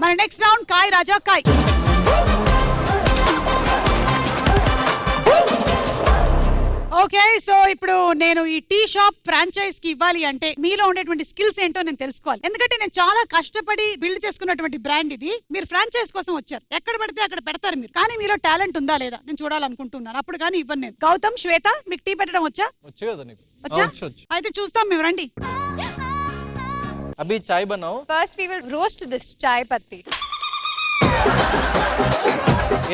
మన next round కాయ్ రాజా కాయ్. Okay, so ఇప్పుడు నేను ఈ టీ షాప్ ఫ్రాంచైజ్ కి ఇవ్వాలి అంటే మీలో ఉండేటువంటి స్కిల్స్ ఏంటో నేను తెలుసుకోవాలి. ఎందుకంటే నేను చాలా కష్టపడి బిల్డ్ చేసుకున్నటువంటి బ్రాండ్ ఇది. మీరు ఫ్రాంచైజ్ కోసం వచ్చారు, ఎక్కడ పడితే అక్కడ పెడతారు మీరు, కానీ మీలో టాలెంట్ ఉందా లేదా నేను చూడాలనుకుంటున్నాను. అప్పుడు కానీ ఇవ్వను నేను. గౌతమ్, శ్వేత, మీకు టీ పెట్టడం వచ్చా? వచ్చా? అయితే చూస్తాం మేము, రండి. अभी चाय बनाओ. First we will roast this chai patti.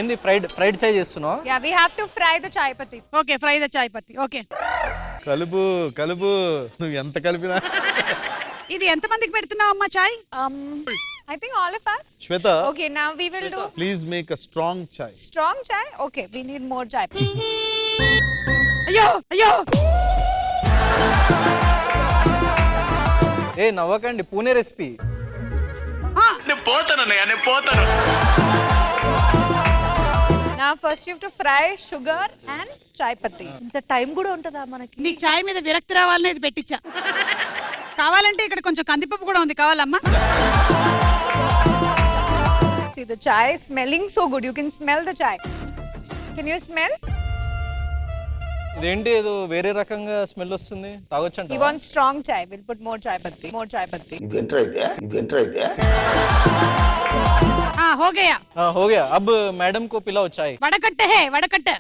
ఏంది ఫ్రైడ్ చాయ్ చేస్తున్నావా? Yeah, we have to fry the chai patti. Okay, fry the chai patti. Okay, కలుపు కలుపు, నువ్వు ఎంత కలిపినా. ఇది ఎంత మందికి పెడుతున్నావు అమ్మా చాయ్? I think all of us. Shweta, Okay, now we will do please make a strong chai. strong chai. Okay, we need more chai. అయ్యో అయ్యో, ఏ నవ్వకండి, Pune recipe. Now first you have to fry sugar and chai patti. ఇంత time కూడా ఉంటుందా మనకి? నీకు చాయ్ మీద విరక్తి రావాలని ఇది పెట్టించా. కావాలంటే ఇక్కడ కొంచెం కందిపప్పు కూడా ఉంది, కావాలమ్మా? See the chai smelling so good. You can smell the chai. Can you smell? ఇదేంటి ఏదో వేరే రకంగా స్మెల్ వస్తుంది, తాగొచ్చంట. We want strong chai. We'll put more chai patti. More chai patti. हो गया. हाँ हो गया. अब मैडम को पिलाओ चाय. वड़कट्टे है, वड़कट्टे.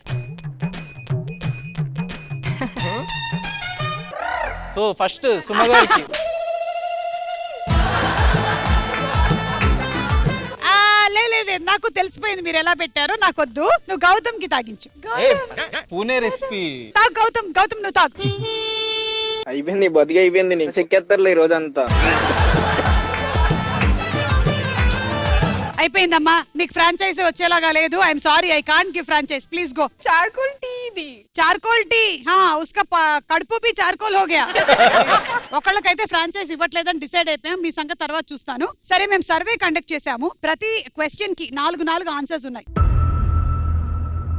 సో ఫస్ట్ సుమ గారికి. లేదు, నాకు తెలిసిపోయింది మీరు ఎలా పెట్టారో, నాకొద్దు. నువ్వు గౌతమ్ కి తాగించు. పూణే రెసిపీ. తాగు గౌతమ్, గౌతమ్ నువ్వు తాగు. అయిపోయింది, బతికి అయిపోయింది. నీకు చెక్కేస్తారులే ఈ రోజంతా. అయిపోయిందమ్మా, నీకు ఫ్రాంచైజీ వచ్చేలాగా లేదు. I'm sorry, I can't give franchise. Please go. Charcoal tea di. Charcoal tea, ఉస్కా కడుపు బి చార్కోల్ హో గయా. ఒకళ్ళకైతే ఫ్రాంచైజ్ ఇవ్వట్లేదని డిసైడ్ అయిపోయాం. మీ సంగతి తర్వాత చూస్తాను. సరే, మేము సర్వే కండక్ట్ చేశాము. ప్రతి క్వశ్చన్ కి 4 ఆన్సర్స్ ఉన్నాయి.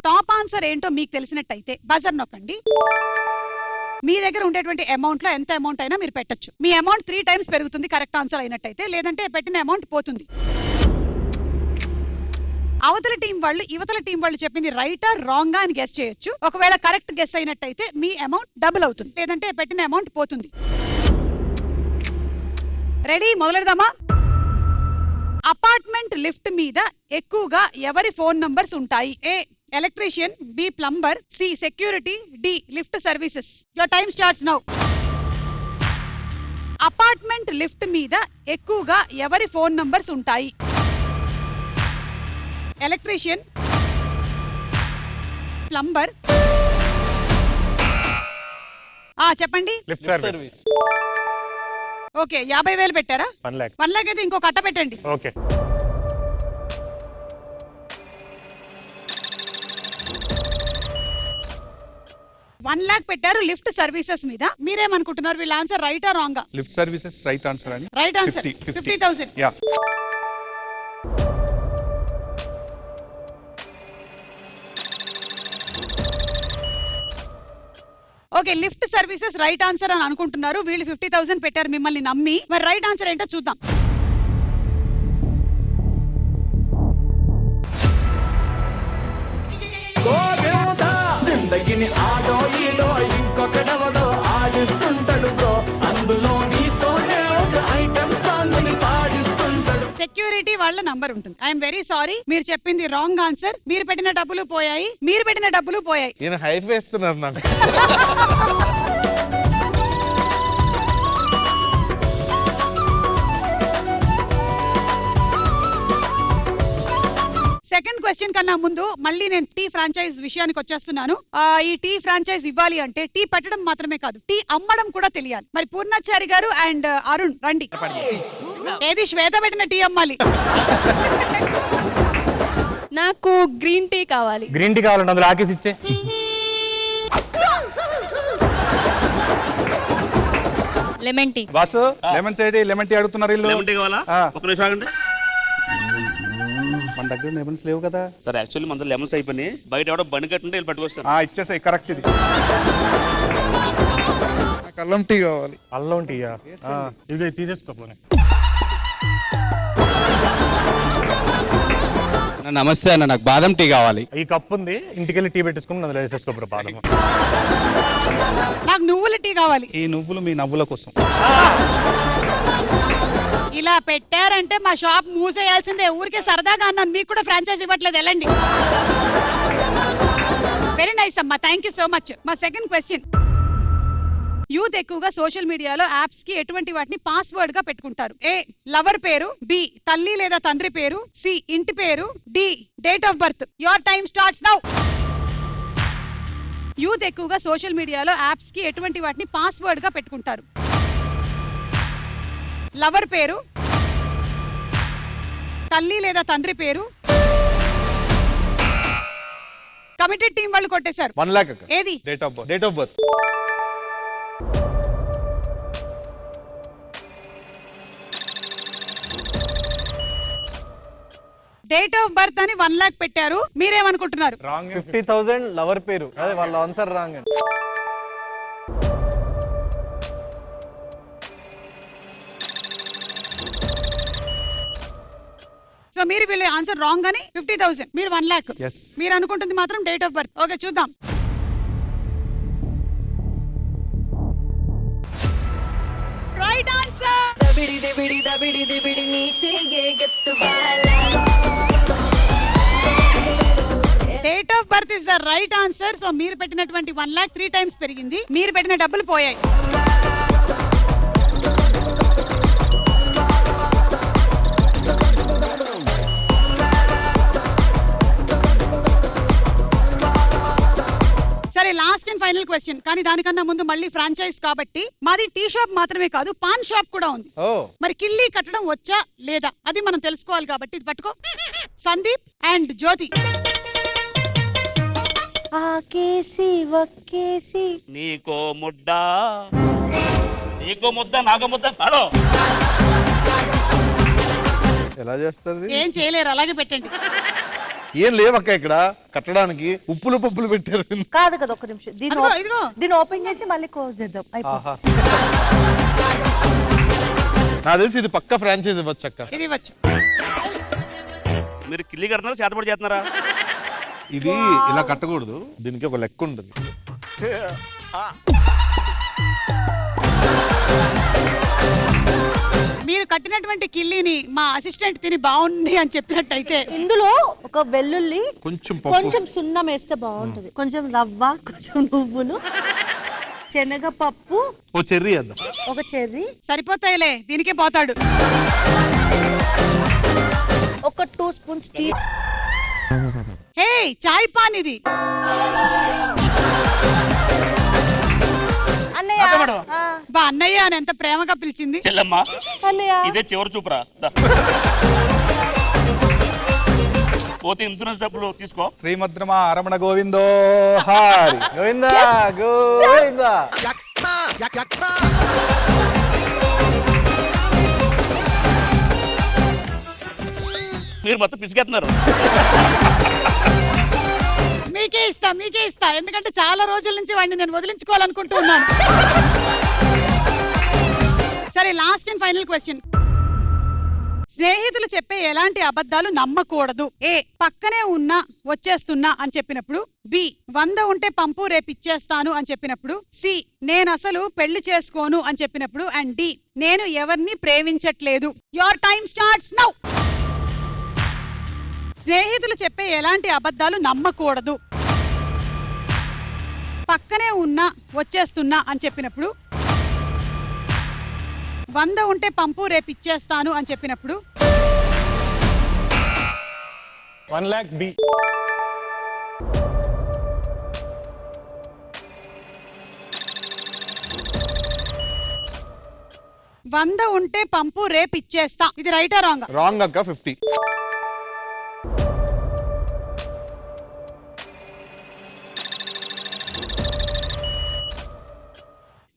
టాప్ ఆన్సర్ ఏంటో మీకు తెలిసినట్టయితే బజర్ నొక్కండి. మీ దగ్గర ఉండేటువంటి అమౌంట్ లో ఎంత అమౌంట్ అయినా మీరు పెట్టొచ్చు. మీ అమౌంట్ 3 టైమ్స్ పెరుగుతుంది కరెక్ట్ ఆన్సర్ అయినట్టయితే, లేదంటే పెట్టిన అమౌంట్ పోతుంది. అవతల టీం వాళ్ళు ఇవతల టీం వాళ్ళు చెప్పింది రైటా రాంగ్ అని గెస్ చేయొచ్చు. ఒకవేళ కరెక్ట్ గెస్ అయినట్టయితే మీ అమౌంట్ డబుల్ అవుతుంది, లేదంటే పెట్టిన అమౌంట్ పోతుంది. రెడీ, మొదలెడదామా? అపార్ట్మెంట్ లిఫ్ట్ మీద ఎక్కువగా ఎవరి ఫోన్ నంబర్స్ ఉంటాయి? A electrician, B plumber, C security, D lift services. Your time starts now. Apartment lift మీద ఎక్కువగా ఎవరి ఫోన్ నంబర్స్ ఉంటాయి? ఎలక్ట్రీషియన్, ప్లంబర్, చెప్పండి. Lift service. ఓకే, 50,000 పెట్టారా? 1 lakh. 1 lakh అయితే ఇంకో కట్ట పెట్టండి. ఓకే. 1 lakh పెట్టారు లిఫ్ట్ సర్వీసెస్ మీద. మీరేమనుకుంటున్నారు? వీళ్ళ ఆన్సర్ రైటా రాంగా? లిఫ్ట్ సర్వీసెస్ రైట్ ఆన్సర్ అని. Right answer. 50,000. Yeah. Okay, lift services right answer అని అనుకుంటున్నారు. వీళ్ళు 50,000 పెట్టారు మిమ్మల్ని నమ్మి. మరి రైట్ ఆన్సర్ ఏంటో చూద్దాం. సెక్యూరిటీ వాళ్ళ నంబర్ ఉంటుంది. ఐఎమ్ వెరీ సారీ, మీరు చెప్పింది రాంగ్ ఆన్సర్. మీరు పెట్టిన డబ్బులు పోయాయి, మీరు పెట్టిన డబ్బులు పోయాయి. నేను హైఫ్ వేస్తున్నారు నాకు. సెకండ్ క్వశ్చన్ కన్నా ముందు మళ్ళీ నేను టీ ఫ్రాంచైజ్ విషయానికి వచ్చేస్తున్నాను. ఈ టీ ఫ్రాంచైజ్ ఇవ్వాలి అంటే టీ పెట్టడం మాత్రమే కాదు, టీ అమ్మడం కూడా తెలియాలి. మరి పూర్ణాచారి గారు అండ్ అరుణ్ రండి. ఏది శ్వేత పెట్టిన టీ అమ్మాలి. నాకు గ్రీన్ టీ కావాలి. గ్రీన్ టీ కావాలంటే అందులో ఆకేసి ఇచ్చే. Lemon tea. Boss, lemon tea అడుగుతున్నారు ఇల్లు. లెమన్ టీ కావాలా? ఒక నిమిషం ఆగండి. మన దగ్గర లెమన్స్ లేవు కదా సార్. యాక్చువల్లీ మన లెమన్స్ అయిపోయి బయట ఎవడో బండి కట్టుంటే వెళ్ళి పట్టుకొస్తాను. ఇచ్చేసాయి, కరెక్ట్. ఇది అల్లం టీ కావాలి. అల్లం టీయా? ఇది తీసేసుకోపోనే. నమస్తే అన్న, నాకు బాదం టీ కావాలి. ఈ కప్ ఉంది, ఇంటికి వెళ్ళి టీ పెట్టేసుకుని అందులో వేసేసుకో బాదం. నాకు నువ్వుల టీ కావాలి. ఈ నువ్వులు మీ నవ్వుల కోసం. ఇలా పెట్టారంటే మా షాప్ మూసేయాల్సిందే. ఊరికే సరదాగా అన్నాను, మీకు కూడా ఫ్రాంచైజ్ ఇవ్వట్లేదు, వెళ్ళండి. వెరీ నైస్ అమ్మా, థ్యాంక్ యూ సో మచ్. మా సెకండ్ క్వశ్చన్, యూత్ ఎక్కువగా సోషల్ మీడియాలో యాప్స్ కి ఎటువంటి వాటిని పాస్వర్డ్ గా పెట్టుకుంటారు? ఏ లవర్ పేరు, బి తల్లి లేదా తండ్రి పేరు, సి ఇంటి పేరు, D date of birth. Your time starts now. Youth ఎక్కువగా సోషల్ మీడియాలో యాప్స్ కి ఎటువంటి వాటిని పాస్వర్డ్ గా పెట్టుకుంటారు? లవర్ పేరు, తల్లి లేదా తండ్రి పేరు. కమిటెడ్ టీం వాళ్ళు కొట్టేశారు. 1 lakh అక్క. ఏది? Date of birth. Date of birth అని 1 lakh పెట్టారు. మీరేమనుకుంటున్నారు? 50,000 లవర్ పేరు. అదే వాళ్ళ ఆన్సర్ రాంగ్ అండి. సో మీరు వీళ్ళ ఆన్సర్ రాంగ్ అని 50,000, మీరు 1 lakh. Yes. మీరు అనుకుంటుంది మాత్రం డేట్ ఆఫ్ బర్త్. ఓకే, చూద్దాం. Right answer. Date of birth is the right answer. So మీరు పెట్టినటువంటి 1 lakh 3 times పెరిగింది. మీరు పెట్టిన డబ్బులు పోయాయి. సరే, లాస్ట్ అండ్ ఫైనల్ క్వశ్చన్. కానీ దానికన్నా ముందు మళ్ళీ ఫ్రాంచైజ్ కాబట్టి మాది టీ షాప్ మాత్రమే కాదు, పాన్ షాప్ కూడా ఉంది. ఓ మరి కిల్లి కట్టడం వచ్చా లేదా అది మనం తెలుసుకోవాలి కాబట్టి ఇది పట్టుకో. సందీప్ అండ్ జ్యోతి. ఆకేసి వక్కేసి నీకో ముద్ద నాకో ముద్ద. హలో, ఎలా చేస్తుంది? ఏం చేయలేరు, అలాగే పెట్టండి. ఏం లేవక్క ఇక్కడ కట్టడానికి. ఉప్పులు పప్పులు పెట్టారు. కాదు కదా, ఒక్క నిమిషం. అదిగో, ఇదిగో. దీన్ని ఓపెన్ చేసి మళ్ళీ క్లోజ్ చేద్దాం. నాకు తెలిసి ఇది పక్క ఫ్రాంచైజ్ ఇవ్వచ్చు అక్క. ఇది ఇవ్వచ్చు. మీరు కిల్లి కడుతున్నారా, చేతపడి చేస్తున్నారా? ఇది ఇలా కట్టకూడదు, దీనికి ఒక లెక్క ఉంటుంది. మీరు కట్టినటువంటి కిల్లీని మా అసిస్టెంట్ తిని బాగుంది అని చెప్పినట్టయితే ఇందులో ఒక వెల్లుల్లి, కొంచెం కొంచెం సున్నం వేస్తే బాగుంటది. కొంచెం రవ్వ, కొంచెం నువ్వులు, శనగపప్పు, ఓ చెర్రీ వేద్దాం. ఒక చెర్రీ సరిపోతాయిలే, దీనికే పోతాడు. ఒక 2 స్పూన్స్ టీ. హే, చాయ్ పాన్ ఇది. అన్నయ్య, బా అన్నయ్య అని ఎంత ప్రేమగా పిలిచింది. చెల్లమ్మా, అన్నయ్య, ఇదే చివరి చూపురా. దా. పోతే ఇన్సూరెన్స్ డబ్బులు తీసుకో. శ్రీమద్రమా రమణ గోవిందో హారి. గోవిందా గోవిందా. మీరు మొత్తం పిసిగేస్తున్నారు. మీకే ఇస్తా ఎందుకంటే చాలా రోజుల నుంచి వాడిని నేను వదిలించుకోవాలనుకుంటూ ఉన్నాను. సరే, లాస్ట్ అండ్ ఫైనల్ క్వశ్చన్. స్నేహితులు చెప్పే ఎలాంటి అబద్ధాలు నమ్మకూడదు? ఏ పక్కనే ఉన్నా వచ్చేస్తున్నా అని చెప్పినప్పుడు, బి 100 ఉంటే పంపు రేపు ఇచ్చేస్తాను అని చెప్పినప్పుడు, సి నేను అసలు పెళ్లి చేసుకోను అని చెప్పినప్పుడు, అండ్ డి నేను ఎవరిని ప్రేమించట్లేదు. Your time starts now. స్నేహితులు చెప్పే ఎలాంటి అబద్ధాలు నమ్మకూడదు? పక్కనే ఉన్నా వచ్చేస్తున్నా అని చెప్పినప్పుడు, 100 ఉంటే పంపు రేపు ఇచ్చేస్తాను అని చెప్పినప్పుడు, 1 lakh బి. వంద ఉంటే పంపు రేపు ఇచ్చేస్తా. ఇది రైటా రాంగ్? రాంగ్ అక్క. 50.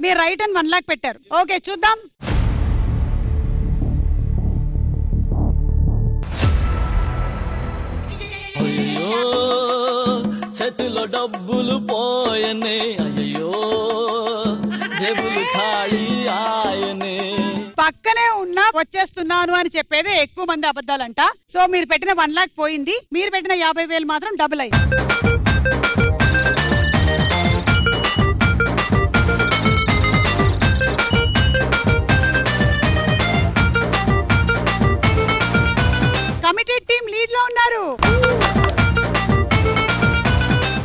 మీరు రైట్ అని 1 lakh పెట్టారు. ఓకే, చూద్దాం. చేతిలో డబ్బులు పోయనే, అయ్యో జేబులు ఖాళీ ఆయనే. పక్కనే ఉన్న వచ్చేస్తున్నాను అని చెప్పేదే ఎక్కువ మంది అబద్ధాలంట. సో మీరు పెట్టిన 1 లాక్ పోయింది, మీరు పెట్టిన 50,000 మాత్రం డబుల్ అయింది.